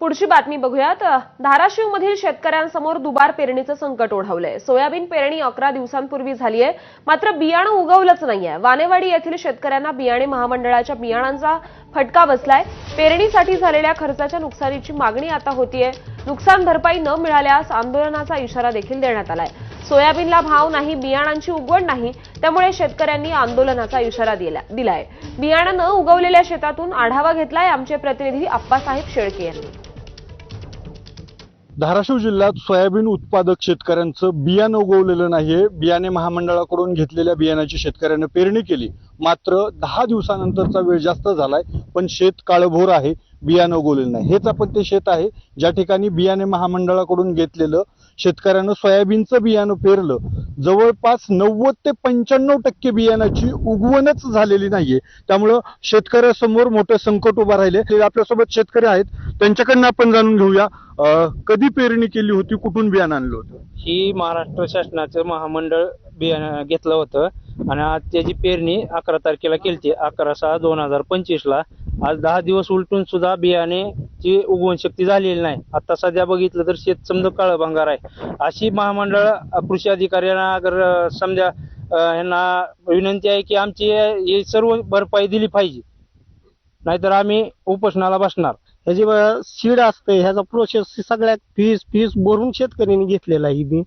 पुढची बातमी बघूयात। धाराशिव मधील शेतकऱ्यांसमोर दुबार पेरणीचं संकट ओढवलंय। सोयाबीन पेरणी 11 दिवसांपूर्वी झाली आहे, मात्र बियाणं उगवलंच नाहीये। वानेवाडी येथील शेतकऱ्यांना बियाणे महामंडळाच्या बियाणांचा फटका बसलाय। पेरणीसाठी झालेल्या खर्चाच्या नुकसानीची मागणी आता होतीये। नुकसान भरपाई न मिळाल्यास आंदोलनाचा इशारा देखील देण्यात आलाय। सोयाबीनला भाव नाही, बियाणांची उगवण नाही, त्यामुळे शेतकऱ्यांनी आंदोलनाचा इशारा दिलाय। बियाणं न उगवलेल्या शेतातून आढावा घेतलाय आमचे प्रतिनिधी आप्पासाहेब शेळके यांनी। धाराशिव जिल्ह्यात सोयाबीन उत्पादक शेतकऱ्यांचं बियाणं उगवलेलं नाहीये। बियाणे महामंडळाकडून घेतलेल्या बियाण्याची शेतकऱ्यांनी पेरणी केली, मात्र 10 दिवसानंतरचा वेळ जास्त झालाय, पण शेत काळभोर आहे, बियाणं उगवलेलं नाही। हेच आपण ते शेत आहे ज्या ठिकाणी बियाणे महामंडळाकडून घेतलेलं शेतकऱ्यानं सोयाबीनचं बियाणं पेरलं। जवळपास 90 ते 95% बियाणाची उगवणच झालेली नाहीये, त्यामुळं शेतकऱ्यासमोर मोठं संकट उभं राहिले। आपल्यासोबत शेतकरी आहेत, त्यांच्याकडनं आपण जाणून घेऊया कधी पेरणी केली होती, कुठून बियाणं आणलं होतं? ही महाराष्ट्र शासनाचं महामंडळ बियाणं घेतलं होतं आणि आज त्याची पेरणी 11 तारखेला केली, 11/6/2025 ला। आज 10 दिवस उलटून सुद्धा बियाणेची उगवण शक्ती झालेली नाही। आता सध्या बघितलं तर शेत समजा काळं भंगार आहे। अशी महामंडळ कृषी अधिकाऱ्यांना अगर समजा यांना विनंती आहे की आमची ही सर्व भरपाई दिली पाहिजे, नाहीतर आम्ही उपोषणाला बसणार। ह्याची सीड असते, ह्याचा प्रोसेस सगळ्यात फीस भरून शेतकऱ्यांनी घेतलेला आहे बी।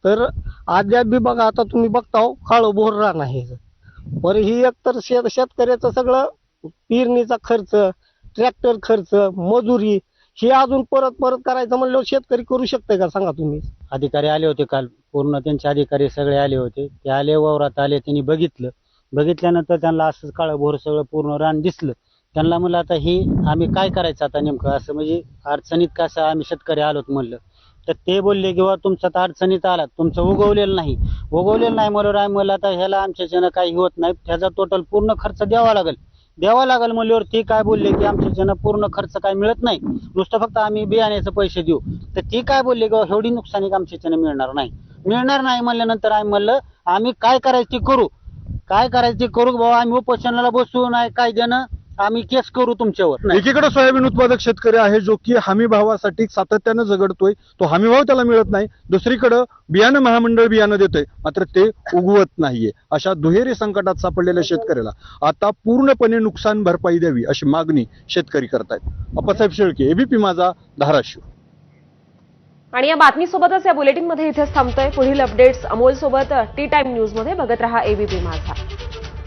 तर अद्याप बी बघा, आता तुम्ही बघता काळं बोर रान आहे। बरं, ही एकतर शेतकऱ्याचं सगळं पेरणीचा खर्च, ट्रॅक्टर खर्च, मजुरी हे अजून परत करायचं म्हणलं शेतकरी करू शकते का सांगा तुम्ही? अधिकारी आले होते काल, पूर्ण त्यांचे अधिकारी सगळे आले होते। ते आले, वावरात आले, त्यांनी बघितल्यानंतर त्यांना असं काळं भोर सगळं पूर्ण रान दिसलं। त्यांना म्हणलं आता ही आम्ही काय करायचं आता नेमकं, असं म्हणजे अडचणीत कसं आम्ही शेतकरी आलोत म्हणलं। तर ते बोलले की तुमचं तर अडचणीत आलात, तुमचं उगवलेलं नाही म्हणल्यावर आम्ही म्हणलं आता ह्याला आमच्याच्यानं काही होत नाही, त्याचा टोटल पूर्ण खर्च द्यावा लागेल म्हणल्यावर ते काय बोलले की आमच्याच्यानं पूर्ण खर्च काय मिळत नाही, नुसतं फक्त आम्ही बियाण्याचे पैसे देऊ। तर ते काय बोलले की एवढी नुकसानी आमच्याच्यानं मिळणार नाही म्हणल्यानंतर आम्ही म्हणलं आम्ही काय करायचं ते करू बाबा, आम्ही उपोषणाला बसू, नाही कायद्यानं आम्ही केस करू तुमच्यावर। एकीकडे सोयाबीन उत्पादक शेतकरी आहे जो की हमी भावासाठी सातत्यानं झगडतोय, तो हमी भाव त्याला मिळत नाही। दुसरीकडे बियाणं महामंडळ बियाणं देतोय, मात्र ते उगवत नाहीये। अशा दुहेरी संकटात सापडलेल्या शेतकऱ्याला आता पूर्णपणे नुकसान भरपाई द्यावी अशी मागणी शेतकरी करतायत। अप्पासाहेब शेळके, एबीपी माझा, धाराशिव। आणि या बातमीसोबतच या बुलेटिनमध्ये इथेच थांबतोय। पुढील अपडेट्स अमोल सोबत टी टाइम न्यूज मध्ये बघत रहा एबीपी माझा।